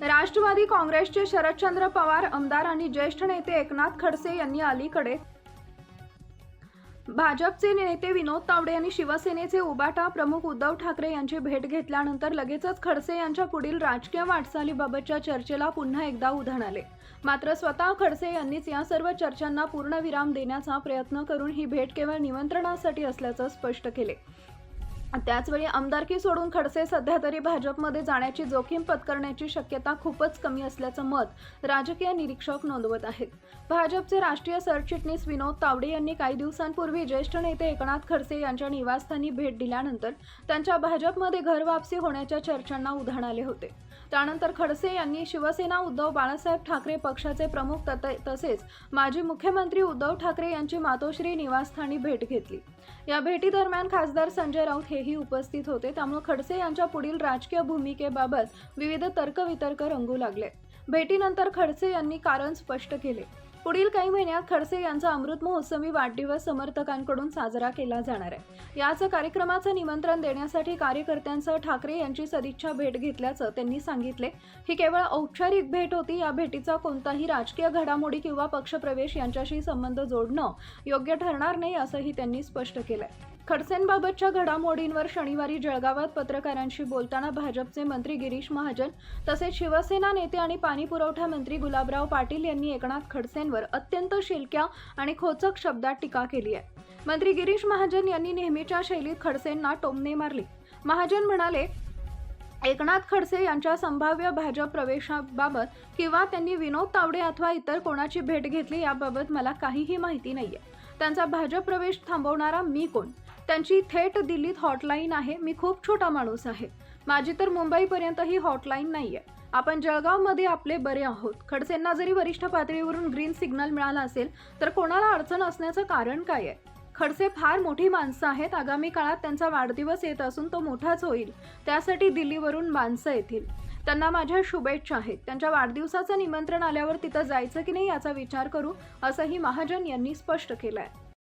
राष्ट्रवादी काँग्रेसचे शरदचंद्र पवार आमदार आणि ज्येष्ठ नेते एकनाथ खडसे यांनी अलीकडे भाजपचे नेते विनोद तावडे आणि शिवसेनेचे उबाटा प्रमुख उद्धव ठाकरे यांची भेट घेतल्यानंतर लगेचच खडसे यांच्या पुढील राजकीय वाटचालीबाबतच्या चर्चेला पुन्हा एकदा उधाण आले। मात्र स्वतः खडसे यांनीच या सर्व चर्चांना पूर्णविराम देण्याचा प्रयत्न करून ही भेट केवळ निमंत्रणासाठी असल्याचं स्पष्ट केले। त्याचवेळी आमदारकी सोडून खडसे सध्या तरी भाजपमध्ये जाण्याची जोखीम पत्करण्याची शक्यता खूपच कमी असल्याचं मत राजकीय निरीक्षक नोंदवत आहेत। भाजपचे राष्ट्रीय सरचिटणीस विनोद तावडे यांनी काही दिवसांपूर्वी ज्येष्ठ नेते एकनाथ खडसे यांच्या निवासस्थानी भेट दिल्यानंतर त्यांच्या भाजपमध्ये घर वापसी होण्याच्या चर्चांना उधाण आले होते। त्यानंतर खडसे यांनी शिवसेना उद्धव बाळासाहेब ठाकरे पक्षाचे प्रमुख तसेच माजी मुख्यमंत्री उद्धव ठाकरे यांची मातोश्री निवासस्थानी भेट घेतली। या भेटीदरम्यान खासदार संजय राऊत हेही उपस्थित होते। त्यामुळे खडसे यांच्या पुढील राजकीय भूमिकेबाबत विविध तर्कवितर्क रंगू लागले। भेटीनंतर खडसे यांनी कारण स्पष्ट केले। पुढील काही महिन्यात खडसे यांचा अमृत महोत्सवी वाढदिवस समर्थकांकडून साजरा केला जाणार आहे। याच कार्यक्रमाचं निमंत्रण देण्यासाठी कार्यकर्त्यांसह ठाकरे यांची सदिच्छा भेट घेतल्याचं त्यांनी सांगितले। ही केवळ औपचारिक भेट होती। या भेटीचा कोणताही राजकीय घडामोडी किंवा पक्षप्रवेश यांच्याशी संबंध जोडणं योग्य ठरणार नाही असंही त्यांनी स्पष्ट केलंय। खडसेंबाबतच्या घडामोडींवर शनिवारी जळगावात पत्रकारांशी बोलताना भाजपचे मंत्री गिरीश महाजन तसेच शिवसेना नेते आणि पाणी पुरवठा मंत्री गुलाबराव पाटील यांनी एकनाथ खडसेंवर अत्यंत शिलक्या आणि खोचक शब्दात टीका केली आहे। मंत्री गिरीश महाजन यांनी नेहमीच्या शैलीत खडसेंना टोमणे मारले। महाजन म्हणाले, एकनाथ खडसे यांच्या संभाव्य भाजप प्रवेशाबाबत किंवा त्यांनी विनोद तावडे अथवा इतर कोणाची भेट घेतली याबाबत मला काहीही माहिती नाहीये। त्यांचा भाजप प्रवेश थांबवणारा मी कोण? त्यांची थेट दिल्लीत हॉटलाईन आहे। मी खूप छोटा माणूस आहे। माझी तर मुंबईपर्यंत ही हॉटलाईन नाहीये। आपण जळगावमध्ये आपले बरे आहोत। खडसेंना जरी वरिष्ठ पातळीवरून ग्रीन सिग्नल मिळाला असेल तर कोणाला अडचण असण्याचं कारण काय आहे? खडसे फार मोठी माणसं आहेत। आगामी काळात त्यांचा वाढदिवस येत असून तो मोठाच होईल। त्यासाठी दिल्लीवरून माणसं येतील। त्यांना माझ्या शुभेच्छा आहेत। त्यांच्या वाढदिवसाचं निमंत्रण आल्यावर तिथं जायचं की नाही याचा विचार करू असंही महाजन यांनी स्पष्ट केलंय।